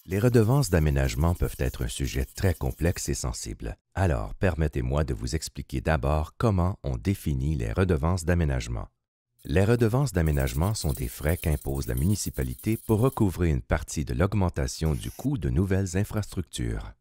Les redevances d'aménagement peuvent être un sujet très complexe et sensible. Alors, permettez-moi de vous expliquer d'abord comment on définit les redevances d'aménagement. Les redevances d'aménagement sont des frais qu'impose la municipalité pour recouvrer une partie de l'augmentation du coût de nouvelles infrastructures.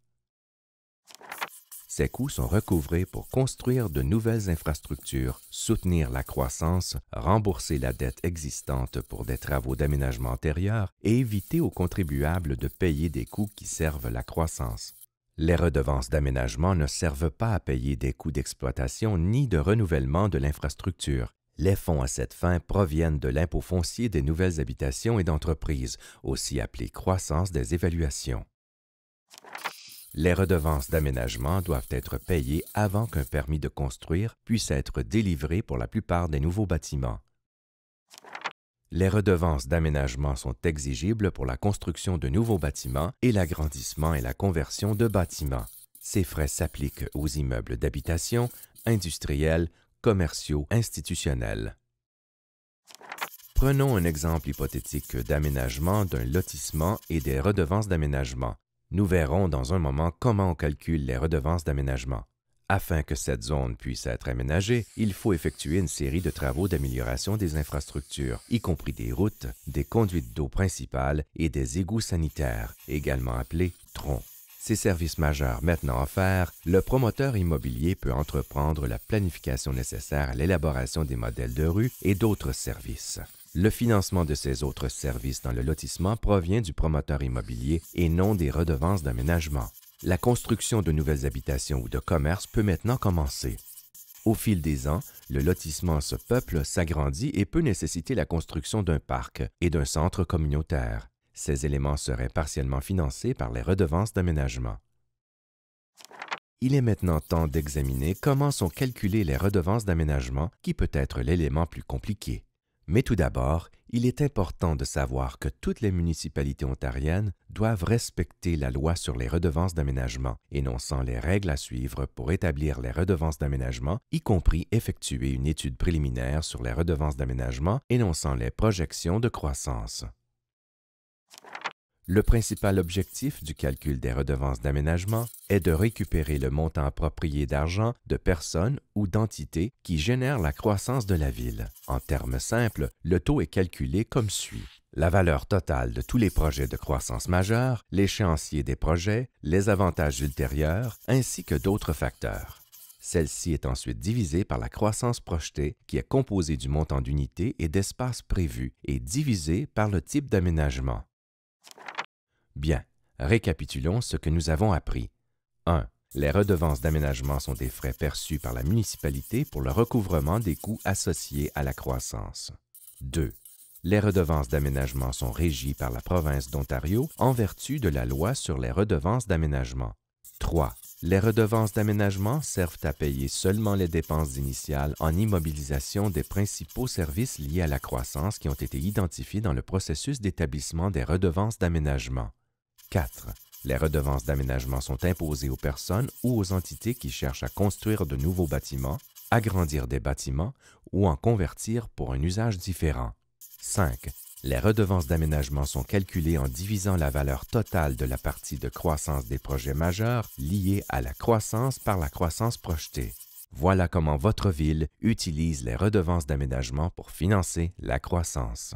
Ces coûts sont recouvrés pour construire de nouvelles infrastructures, soutenir la croissance, rembourser la dette existante pour des travaux d'aménagement antérieurs et éviter aux contribuables de payer des coûts qui servent la croissance. Les redevances d'aménagement ne servent pas à payer des coûts d'exploitation ni de renouvellement de l'infrastructure. Les fonds à cette fin proviennent de l'impôt foncier des nouvelles habitations et d'entreprises, aussi appelé croissance des évaluations. Les redevances d'aménagement doivent être payées avant qu'un permis de construire puisse être délivré pour la plupart des nouveaux bâtiments. Les redevances d'aménagement sont exigibles pour la construction de nouveaux bâtiments et l'agrandissement et la conversion de bâtiments. Ces frais s'appliquent aux immeubles d'habitation, industriels, commerciaux, institutionnels. Prenons un exemple hypothétique d'aménagement d'un lotissement et des redevances d'aménagement. Nous verrons dans un moment comment on calcule les redevances d'aménagement. Afin que cette zone puisse être aménagée, il faut effectuer une série de travaux d'amélioration des infrastructures, y compris des routes, des conduites d'eau principales et des égouts sanitaires, également appelés troncs. Ces services majeurs maintenant offerts, le promoteur immobilier peut entreprendre la planification nécessaire à l'élaboration des modèles de rue et d'autres services. Le financement de ces autres services dans le lotissement provient du promoteur immobilier et non des redevances d'aménagement. La construction de nouvelles habitations ou de commerces peut maintenant commencer. Au fil des ans, le lotissement se peuple, s'agrandit et peut nécessiter la construction d'un parc et d'un centre communautaire. Ces éléments seraient partiellement financés par les redevances d'aménagement. Il est maintenant temps d'examiner comment sont calculées les redevances d'aménagement, qui peut être l'élément plus compliqué. Mais tout d'abord, il est important de savoir que toutes les municipalités ontariennes doivent respecter la loi sur les redevances d'aménagement, énonçant les règles à suivre pour établir les redevances d'aménagement, y compris effectuer une étude préliminaire sur les redevances d'aménagement, énonçant les projections de croissance. Le principal objectif du calcul des redevances d'aménagement est de récupérer le montant approprié d'argent de personnes ou d'entités qui génèrent la croissance de la ville. En termes simples, le taux est calculé comme suit. La valeur totale de tous les projets de croissance majeure, l'échéancier des projets, les avantages ultérieurs, ainsi que d'autres facteurs. Celle-ci est ensuite divisée par la croissance projetée, qui est composée du montant d'unités et d'espaces prévus, et divisée par le type d'aménagement. Bien, récapitulons ce que nous avons appris. 1. Les redevances d'aménagement sont des frais perçus par la municipalité pour le recouvrement des coûts associés à la croissance. 2. Les redevances d'aménagement sont régies par la province d'Ontario en vertu de la loi sur les redevances d'aménagement. 3. Les redevances d'aménagement servent à payer seulement les dépenses initiales en immobilisation des principaux services liés à la croissance qui ont été identifiés dans le processus d'établissement des redevances d'aménagement. 4. Les redevances d'aménagement sont imposées aux personnes ou aux entités qui cherchent à construire de nouveaux bâtiments, agrandir des bâtiments ou en convertir pour un usage différent. 5. Les redevances d'aménagement sont calculées en divisant la valeur totale de la partie de croissance des projets majeurs liée à la croissance par la croissance projetée. Voilà comment votre ville utilise les redevances d'aménagement pour financer la croissance.